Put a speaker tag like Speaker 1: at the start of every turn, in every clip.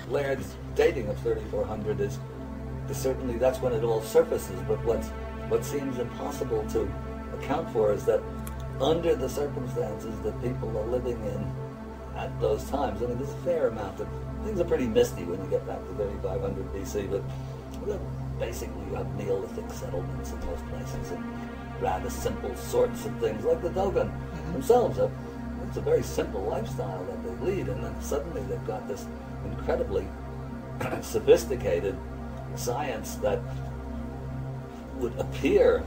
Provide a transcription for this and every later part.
Speaker 1: Laird's dating of 3400 is certainly, that's when it all surfaces, but what seems impossible to account for is that under the circumstances that people are living in at those times, I mean, there's a fair amount of, things are pretty misty when you get back to 3500 BC, but basically you have Neolithic settlements in most places and rather simple sorts of things, like the Dogon themselves. It's a very simple lifestyle that they lead, and then suddenly they've got this incredibly sophisticated science that would appear,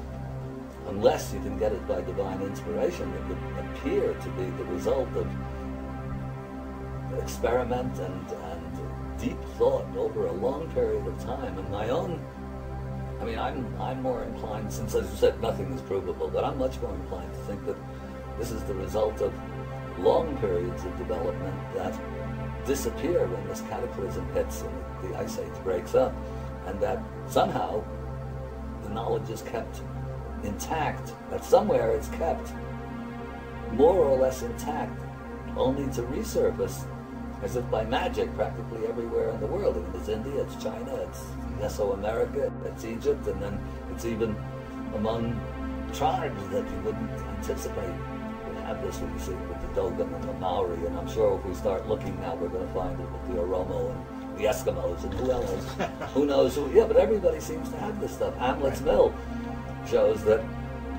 Speaker 1: unless you can get it by divine inspiration, it would appear to be the result of experiment and deep thought over a long period of time. And my own, I mean, I'm more inclined, since as you said, nothing is provable, but I'm much more inclined to think that this is the result of long periods of development that disappear when this cataclysm hits and the ice age breaks up, and that somehow the knowledge is kept intact, that somewhere it's kept more or less intact, only to resurface as if by magic practically everywhere in the world. I mean, it's India, it's China, it's Mesoamerica, it's Egypt, and then it's even among tribes that you wouldn't anticipate would have this, what you see with the Dogon and the Maori, and I'm sure if we start looking now we're going to find it with the Oromo and the Eskimos and who else, who knows who, yeah, but everybody seems to have this stuff. Hamlet's Mill shows that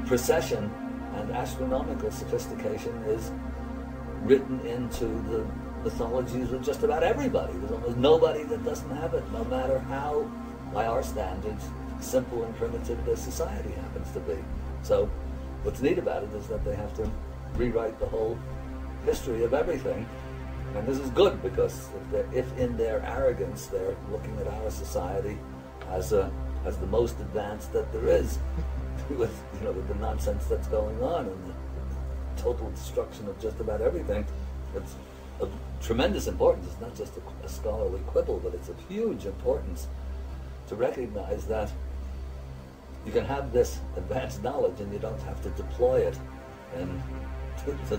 Speaker 1: precession and astronomical sophistication is written into the mythologies of just about everybody. There's almost nobody that doesn't have it, no matter how, by our standards, simple and primitive the society happens to be. So what's neat about it is that they have to rewrite the whole history of everything. And this is good, because if in their arrogance they're looking at our society as the most advanced that there is, with the nonsense that's going on and the total destruction of just about everything, it's of tremendous importance. It's not just a scholarly quibble, but it's of huge importance to recognize that you can have this advanced knowledge and you don't have to deploy it in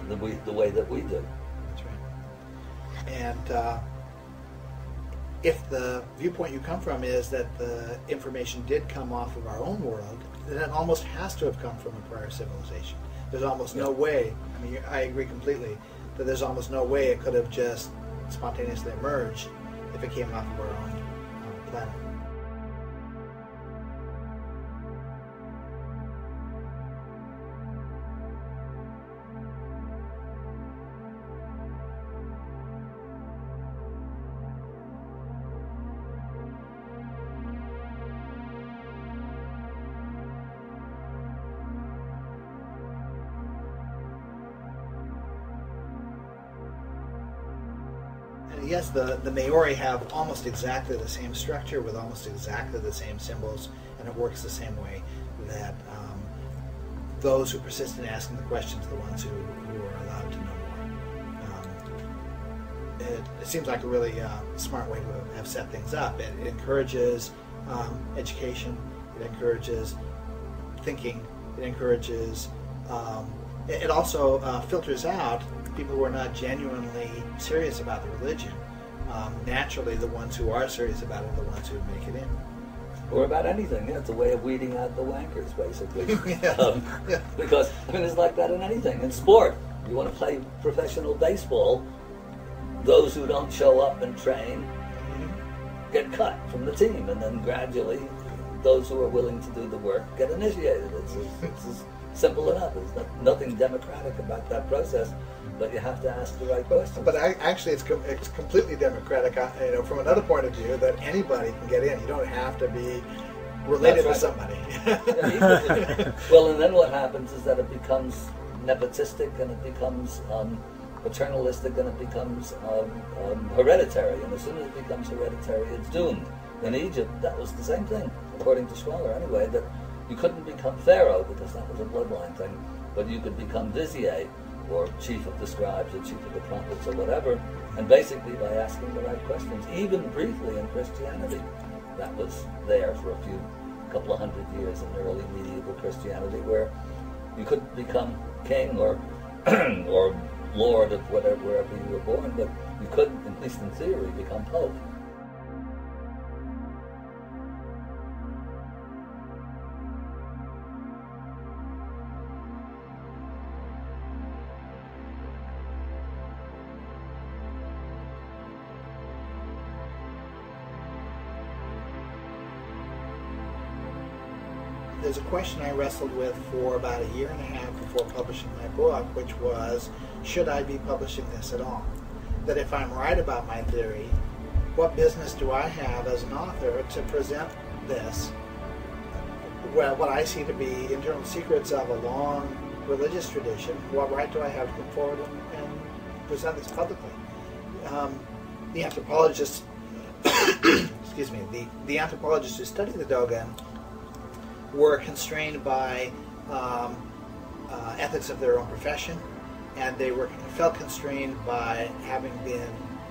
Speaker 1: the way that we do.
Speaker 2: That's right. And if the viewpoint you come from is that the information did come off of our own world, then it almost has to have come from a prior civilization. There's almost no way, I mean, I agree completely, that there's almost no way it could have just spontaneously emerged if it came off of our own planet. Yes, the Maori have almost exactly the same structure with almost exactly the same symbols, and it works the same way, that those who persist in asking the questions are the ones who are allowed to know more. It seems like a really smart way to have set things up. It encourages education, it encourages thinking, it encourages, it also filters out people who are not genuinely serious about the religion. Naturally, the ones who are serious about it are the ones who make it in.
Speaker 1: Or about anything. Yeah, it's a way of weeding out the wankers, basically. Because, I mean, it's like that in anything. In sport, you want to play professional baseball, those who don't show up and train get cut from the team, and then gradually those who are willing to do the work get initiated. It's simple enough. There's nothing democratic about that process, but you have to ask the right questions.
Speaker 2: But actually, it's completely democratic. From another point of view, that anybody can get in. You don't have to be related to somebody.
Speaker 1: Well, and then what happens is that it becomes nepotistic, and it becomes paternalistic, and it becomes hereditary. And as soon as it becomes hereditary, it's doomed. In Egypt, that was the same thing, according to Schweller anyway, that you couldn't become pharaoh because that was a bloodline thing, but you could become vizier, or chief of the scribes, or chief of the prophets, or whatever, and basically by asking the right questions. Even briefly in Christianity, that was there for a couple of hundred years in early medieval Christianity, where you couldn't become king or or lord of wherever you were born, but you could, at least in theory, become pope.
Speaker 2: there's a question I wrestled with for about a year and a half before publishing my book, which was, should I be publishing this at all? That if I'm right about my theory, what business do I have as an author to present this, well, what I see to be internal secrets of a long religious tradition? What right do I have to come forward and present this publicly? The anthropologists, excuse me, the anthropologists who study the Dogon were constrained by ethics of their own profession, and they felt constrained by having been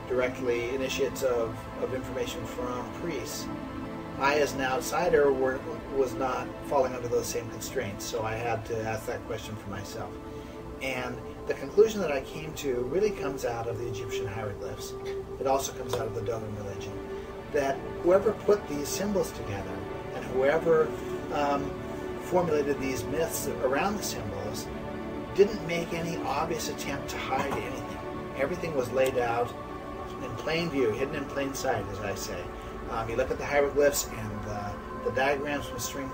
Speaker 2: directly initiates of information from priests. I, as an outsider, was not falling under those same constraints, so I had to ask that question for myself. And the conclusion that I came to really comes out of the Egyptian hieroglyphs. It also comes out of the Dogon religion, that whoever put these symbols together and whoever formulated these myths around the symbols didn't make any obvious attempt to hide anything. Everything was laid out in plain view, hidden in plain sight, as I say. You look at the hieroglyphs, and the diagrams from string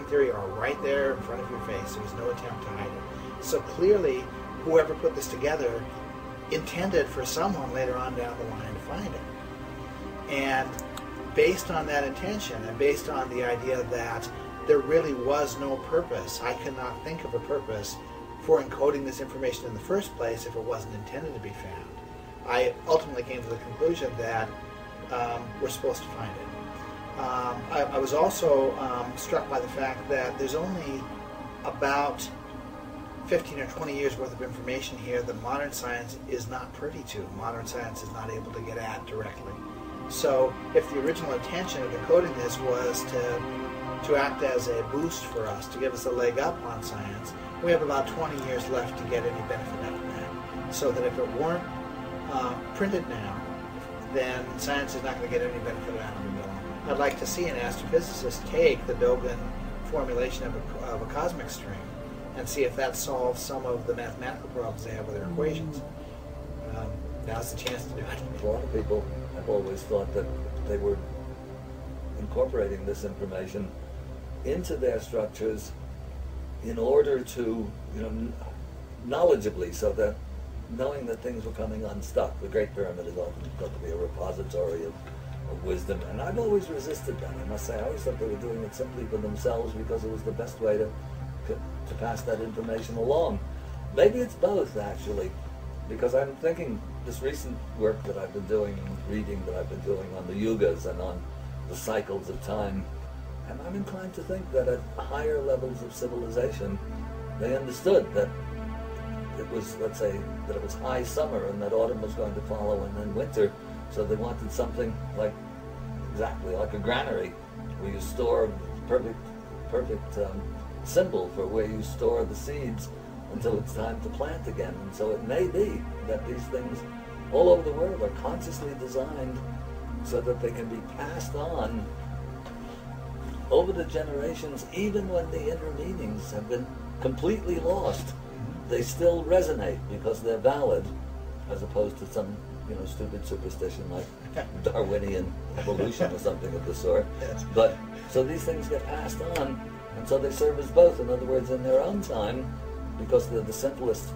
Speaker 2: theory are right there in front of your face. There was no attempt to hide it. So clearly, whoever put this together intended for someone later on down the line to find it. And based on that intention, and based on the idea that there really was no purpose, I could not think of a purpose for encoding this information in the first place if it wasn't intended to be found, I ultimately came to the conclusion that we're supposed to find it. I was also struck by the fact that there's only about 15 or 20 years worth of information here that modern science is not privy to. Modern science is not able to get at directly. So if the original intention of encoding this was to act as a boost for us, to give us a leg up on science, we have about 20 years left to get any benefit out of that. So that if it weren't printed now, then science is not going to get any benefit out of it at all. I'd like to see an astrophysicist take the Dogon formulation of a cosmic string and see if that solves some of the mathematical problems they have with their equations. Now's the chance to do it.
Speaker 1: A lot of people have always thought that they were incorporating this information into their structures in order to, knowledgeably, so that knowing that things were coming unstuck. The Great Pyramid is often thought to be a repository of wisdom, and I've always resisted that. I must say, I always thought they were doing it simply for themselves because it was the best way to pass that information along. Maybe it's both, actually, because I'm thinking this recent work that I've been doing, reading that I've been doing on the yugas and on the cycles of time, and I'm inclined to think that at higher levels of civilization, they understood that it was, let's say, that it was high summer and that autumn was going to follow and then winter, so they wanted something like, exactly like a granary, where you store perfect symbol for where you store the seeds until it's time to plant again. And so it may be that these things all over the world are consciously designed so that they can be passed on over the generations, even when the inner meanings have been completely lost. They still resonate because they're valid, as opposed to some, stupid superstition like Darwinian evolution or something of the sort.
Speaker 2: Yes.
Speaker 1: But so these things get passed on, and so they serve as both. In other words, in their own time, because they're the simplest,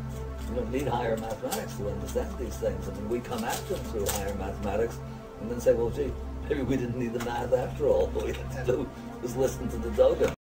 Speaker 1: you don't need higher mathematics to understand these things. I mean, we come at them through higher mathematics, and then say, well, gee, maybe we didn't need the math after all. All we had to do was listen to the Dogon.